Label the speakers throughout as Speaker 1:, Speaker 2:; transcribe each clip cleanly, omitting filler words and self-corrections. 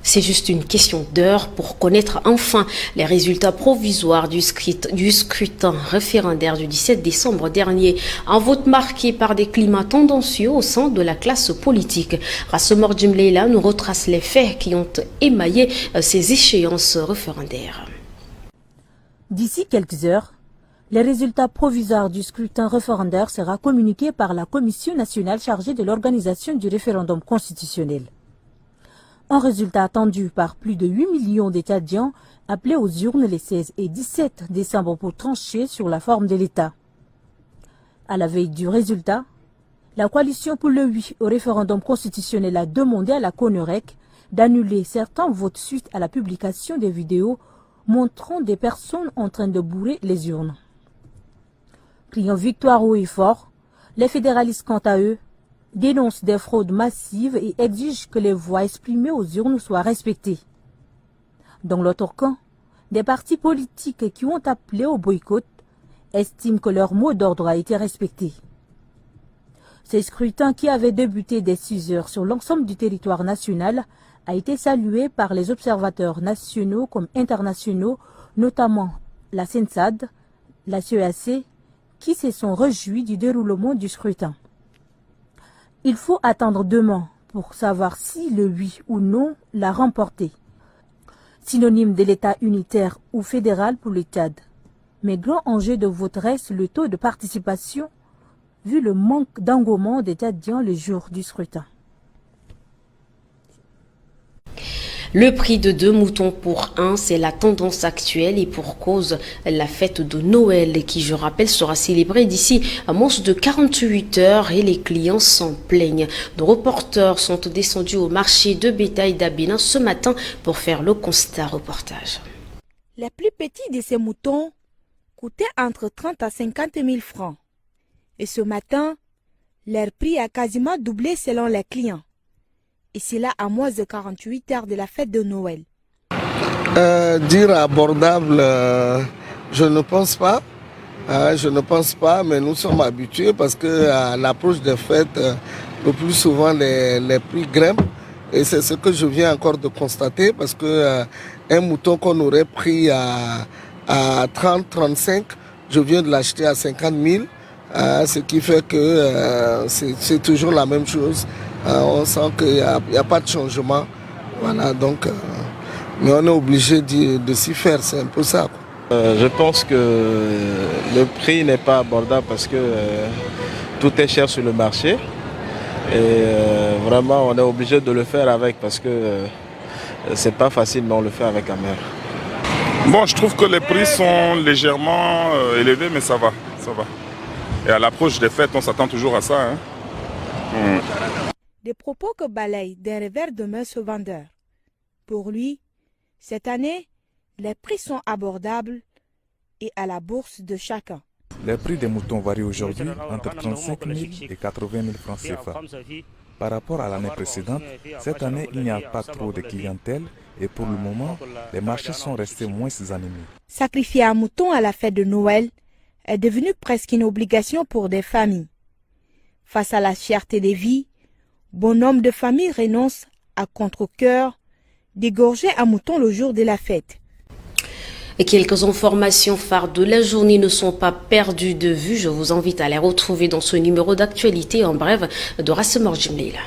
Speaker 1: C'est juste une question d'heure pour connaître enfin les résultats provisoires du scrutin référendaire du 17 décembre dernier. Un vote marqué par des climats tendancieux au sein de la classe politique. Rassemor Djimleila nous retrace les faits qui ont émaillé ces échéances référendaires.
Speaker 2: D'ici quelques heures, les résultats provisoires du scrutin référendaire sera communiqué par la Commission nationale chargée de l'organisation du référendum constitutionnel. Un résultat attendu par plus de 8 millions d'Étadiens appelés aux urnes les 16 et 17 décembre pour trancher sur la forme de l'État. À la veille du résultat, la coalition pour le oui au référendum constitutionnel a demandé à la CONEREC d'annuler certains votes suite à la publication des vidéos montrant des personnes en train de bourrer les urnes. Criant victoire haut et fort, les fédéralistes quant à eux dénoncent des fraudes massives et exigent que les voix exprimées aux urnes soient respectées. Dans l'autre camp, des partis politiques qui ont appelé au boycott estiment que leur mot d'ordre a été respecté. Ce scrutin qui avait débuté dès 6 heures sur l'ensemble du territoire national a été salué par les observateurs nationaux comme internationaux, notamment la CENSAD, la CEAC, qui se sont réjouis du déroulement du scrutin. Il faut attendre demain pour savoir si le oui ou non l'a remporté. Synonyme de l'État unitaire ou fédéral pour le Tchad. Mais grand enjeu de vote reste le taux de participation, vu le manque d'engouement des Tchadiens le jour du scrutin.
Speaker 1: Le prix de 2 moutons pour 1, c'est la tendance actuelle et pour cause la fête de Noël qui, je rappelle, sera célébrée d'ici à moins de 48 heures et les clients s'en plaignent. Nos reporters sont descendus au marché de bétail d'Abénin ce matin pour faire le constat reportage.
Speaker 3: Les plus petits de ces moutons coûtaient entre 30 à 50 000 francs. Et ce matin, leur prix a quasiment doublé selon les clients. Et c'est là à moins de 48 heures de la fête de Noël.
Speaker 4: Dire abordable, je ne pense pas. Mais nous sommes habitués parce qu'à l'approche des fêtes, le plus souvent les prix grimpent. Et c'est ce que je viens encore de constater parce que un mouton qu'on aurait pris à 30, 35, je viens de l'acheter à 50 000. Ce qui fait que c'est toujours la même chose. On sent qu'il n'y a pas de changement. Voilà, donc, mais on est obligé de s'y faire, c'est un peu ça.
Speaker 5: Je pense que le prix n'est pas abordable parce que tout est cher sur le marché. Et vraiment, on est obligé de le faire avec parce que c'est pas facile, mais on le fait avec amer.
Speaker 6: Bon, je trouve que les prix sont légèrement élevés, mais ça va. Et à l'approche des fêtes, on s'attend toujours à ça.
Speaker 3: Des propos que balaye d'un revers de main ce vendeur. Pour lui, cette année, les prix sont abordables et à la bourse de chacun.
Speaker 7: Les prix des moutons varient aujourd'hui entre 35 000 et 80 000 francs CFA. Par rapport à l'année précédente, cette année, il n'y a pas trop de clientèle et pour le moment, les marchés sont restés moins animés.
Speaker 3: Sacrifier un mouton à la fête de Noël est devenu presque une obligation pour des familles. Face à la cherté des vies, bon nombre de familles renoncent à contre-cœur d'égorger un mouton le jour de la fête.
Speaker 1: Et quelques informations phares de la journée ne sont pas perdues de vue. Je vous invite à les retrouver dans ce numéro d'actualité en bref de Rassemor Djimleila.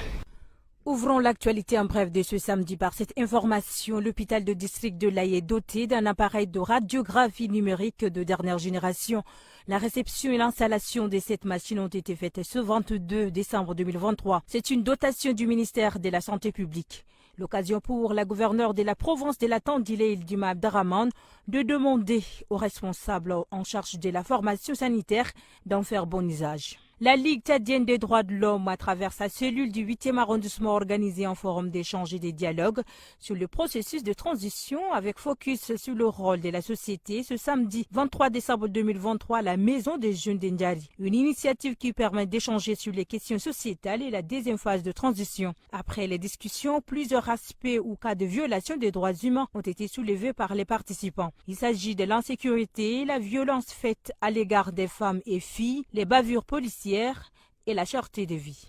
Speaker 2: Ouvrons l'actualité en bref de ce samedi par cette information. L'hôpital de district de l'Aïe est doté d'un appareil de radiographie numérique de dernière génération. La réception et l'installation de cette machine ont été faites ce 22 décembre 2023. C'est une dotation du ministère de la Santé publique. L'occasion pour la gouverneure de la province de la Tandilé, Ildima Abdaraman, de demander aux responsables en charge de la formation sanitaire d'en faire bon usage. La Ligue tchadienne des droits de l'homme, à travers sa cellule du 8e arrondissement, organisé un forum d'échange et de dialogue sur le processus de transition avec focus sur le rôle de la société ce samedi 23 décembre 2023 à la Maison des Jeunes d'Indjari. Une initiative qui permet d'échanger sur les questions sociétales et la deuxième phase de transition. Après les discussions, plusieurs aspects ou cas de violation des droits humains ont été soulevés par les participants. Il s'agit de l'insécurité, la violence faite à l'égard des femmes et filles, les bavures policières et la cherté de vie.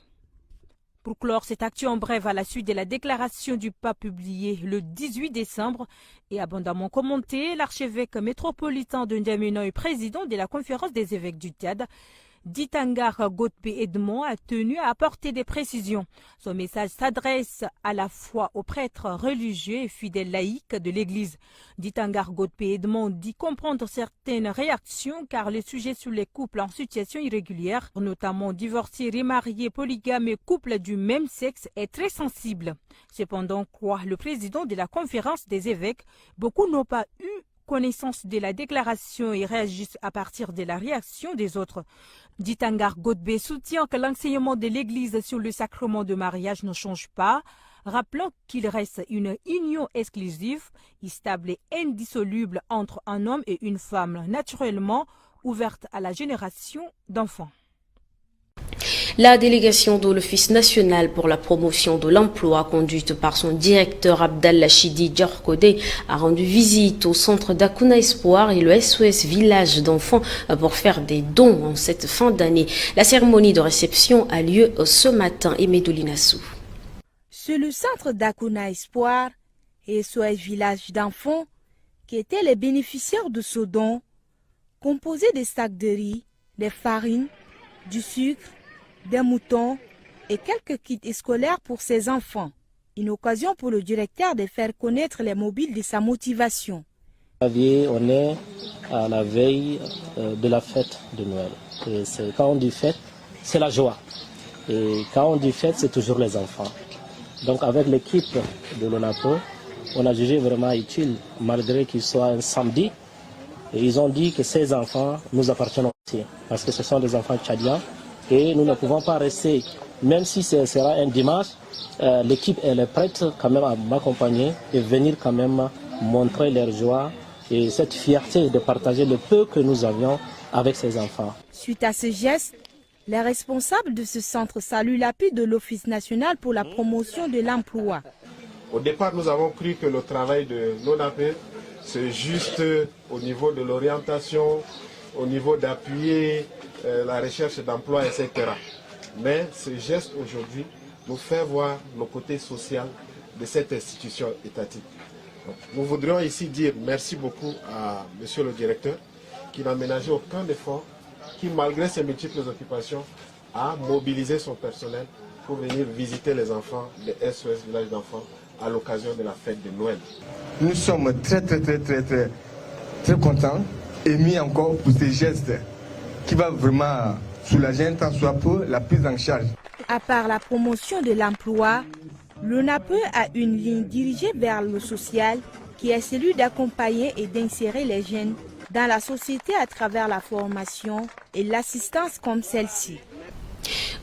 Speaker 2: Pour clore cette actu en bref à la suite de la déclaration du pape publiée le 18 décembre et abondamment commentée, l'archevêque métropolitain de N'Djamena et président de la conférence des évêques du Tchad, Ditangar Godbe Edmond, a tenu à apporter des précisions. Son message s'adresse à la fois aux prêtres religieux et fidèles laïcs de l'Église. Ditangar Godbe Edmond dit comprendre certaines réactions car le sujet sur les couples en situation irrégulière, notamment divorcés, remariés, polygames et couples du même sexe, est très sensible. Cependant, croit le président de la conférence des évêques, beaucoup n'ont pas eu connaissance de la déclaration et réagissent à partir de la réaction des autres. Ditangar Godbe soutient que l'enseignement de l'Église sur le sacrement de mariage ne change pas, rappelant qu'il reste une union exclusive, stable et indissoluble entre un homme et une femme, naturellement ouverte à la génération d'enfants.
Speaker 1: La délégation de l'Office national pour la promotion de l'emploi, conduite par son directeur Abdallah Chidi Djorkode, a rendu visite au centre d'Akuna Espoir et le SOS Village d'enfants pour faire des dons en cette fin d'année. La cérémonie de réception a lieu ce matin. Emedolinassou.
Speaker 3: C'est le centre d'Akuna Espoir et SOS Village d'enfants qui étaient les bénéficiaires de ce don, composé des sacs de riz, des farines, du sucre, des moutons et quelques kits scolaires pour ses enfants. Une occasion pour le directeur de faire connaître les mobiles de sa motivation.
Speaker 8: On est à la veille de la fête de Noël. Et quand on dit fête, c'est la joie. Et quand on dit fête, c'est toujours les enfants. Donc avec l'équipe de l'ONAPO, on a jugé vraiment utile, malgré qu'il soit un samedi. Et ils ont dit que ces enfants nous appartiennent aussi, parce que ce sont des enfants tchadiens. Et nous ne pouvons pas rester, même si ce sera un dimanche, l'équipe elle est prête quand même à m'accompagner et venir quand même montrer leur joie et cette fierté de partager le peu que nous avions avec ces enfants.
Speaker 3: Suite à ce geste, les responsables de ce centre saluent l'appui de l'Office national pour la promotion de l'emploi.
Speaker 9: Au départ, nous avons cru que le travail de l'ONAPE, c'est juste au niveau de l'orientation, au niveau d'appuyer la recherche d'emploi, etc. Mais ce geste aujourd'hui nous fait voir le côté social de cette institution étatique. Donc, nous voudrions ici dire merci beaucoup à monsieur le directeur qui n'a ménagé aucun effort, qui malgré ses multiples occupations a mobilisé son personnel pour venir visiter les enfants de SOS Village d'enfants à l'occasion de la fête de Noël.
Speaker 10: Nous sommes très contents, émis encore pour ces gestes qui va vraiment soulager un tant soit peu la prise en charge.
Speaker 3: À part la promotion de l'emploi, l'ONAPE a une ligne dirigée vers le social qui est celui d'accompagner et d'insérer les jeunes dans la société à travers la formation et l'assistance comme celle-ci.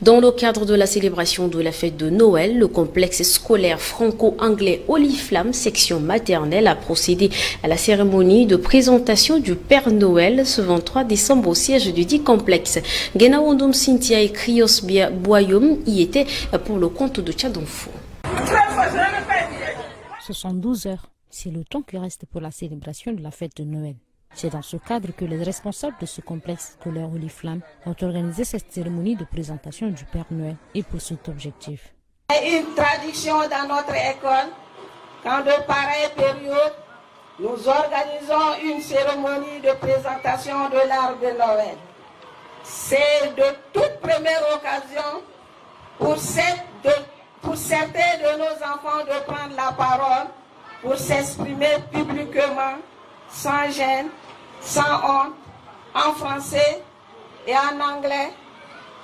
Speaker 1: Dans le cadre de la célébration de la fête de Noël, le complexe scolaire franco-anglais Oliflamme, section maternelle, a procédé à la cérémonie de présentation du Père Noël ce 23 décembre au siège du dit complexe. Genawondum Cynthia et Krios Boyoum y étaient pour le compte de Tchadonfo.
Speaker 11: 72 heures, c'est le temps qui reste pour la célébration de la fête de Noël. C'est dans ce cadre que les responsables de ce complexe scolaire Oliflamme ont organisé cette cérémonie de présentation du Père Noël et pour cet objectif.
Speaker 12: C'est une tradition dans notre école, qu'en de pareilles périodes, nous organisons une cérémonie de présentation de l'arbre de Noël. C'est de toute première occasion pour certains de nos enfants de prendre la parole pour s'exprimer publiquement, sans gêne, sans honte, en français et en anglais,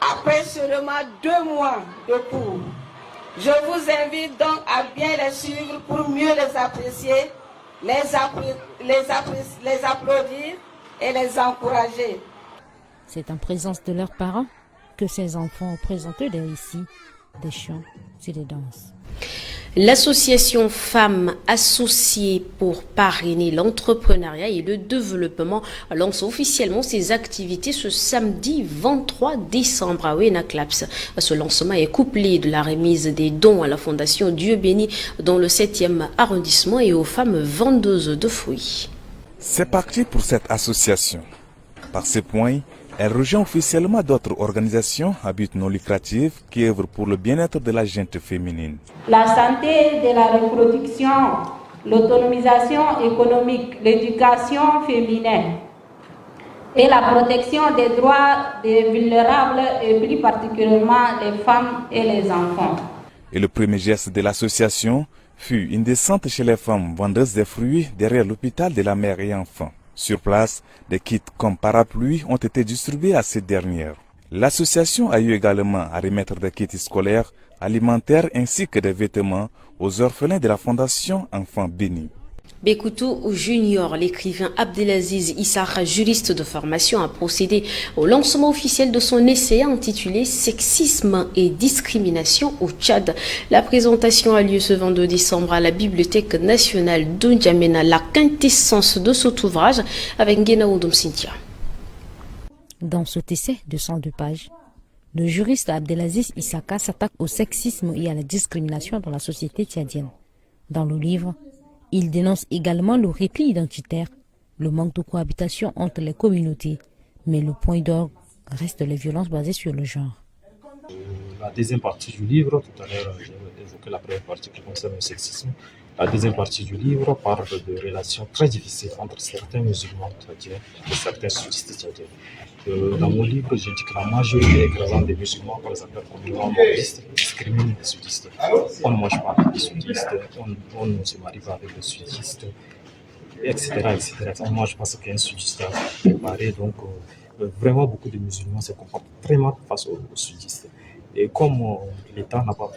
Speaker 12: après seulement 2 mois de cours. Je vous invite donc à bien les suivre pour mieux les apprécier, les applaudir et les encourager.
Speaker 11: C'est en présence de leurs parents que ces enfants ont présenté des récits, des chants et des danses.
Speaker 1: L'association Femmes Associées pour parrainer l'entrepreneuriat et le développement lance officiellement ses activités ce samedi 23 décembre à Ouénaklaps. Ce lancement est couplé de la remise des dons à la Fondation Dieu Béni dans le 7e arrondissement et aux femmes vendeuses de fruits.
Speaker 7: C'est parti pour cette association. Par ces points, Elle rejoint officiellement d'autres organisations à but non lucratif qui œuvrent pour le bien-être de la gente féminine.
Speaker 13: La santé de la reproduction, l'autonomisation économique, l'éducation féminine et la protection des droits des vulnérables et plus particulièrement les femmes et les enfants.
Speaker 7: Et le premier geste de l'association fut une descente chez les femmes vendeuses de fruits derrière l'hôpital de la mère et enfants. Sur place, des kits comme parapluies ont été distribués à ces dernières. L'association a eu également à remettre des kits scolaires, alimentaires ainsi que des vêtements aux orphelins de la fondation Enfants Bénis.
Speaker 1: Bekoutou Junior, l'écrivain Abdelaziz Issakha, juriste de formation, a procédé au lancement officiel de son essai intitulé Sexisme et discrimination au Tchad. La présentation a lieu ce 22 décembre à la Bibliothèque nationale de N'Djamena, la quintessence de cet ouvrage avec Nguenaoudom Cynthia.
Speaker 11: Dans cet essai de 102 pages, le juriste Abdelaziz Issakha s'attaque au sexisme et à la discrimination dans la société tchadienne. Dans le livre, il dénonce également le repli identitaire, le manque de cohabitation entre les communautés, mais le point d'orgue reste les violences basées sur le genre.
Speaker 14: La deuxième partie du livre, tout à l'heure j'ai évoqué la première partie qui concerne le sexisme. La deuxième partie du livre parle de relations très difficiles entre certains musulmans tchadiens et certains sudistes tchadiens. Dans mon livre, j'indique que la majorité écrasante des musulmans, par exemple, communément bouddhistes, discriminent les sudistes. On ne mange pas avec les sudistes, on ne se marie pas avec les sudistes, etc. Moi, je pense qu'un sudiste a préparé, donc vraiment beaucoup de musulmans se comportent très mal face aux sudistes. Et comme l'État n'a pas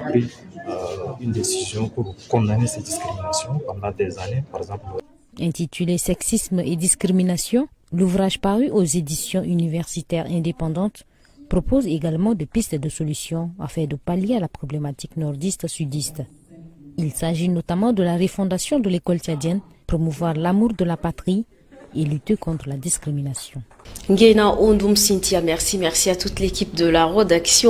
Speaker 14: pris une décision pour condamner ces discriminations pendant des années, par exemple.
Speaker 11: Intitulé Sexisme et discrimination, l'ouvrage paru aux éditions universitaires indépendantes propose également des pistes de solutions afin de pallier à la problématique nordiste-sudiste. Il s'agit notamment de la refondation de l'école tchadienne, promouvoir l'amour de la patrie et lutter contre la discrimination.
Speaker 1: Nguenaoudom Cynthia, merci à toute l'équipe de la rédaction.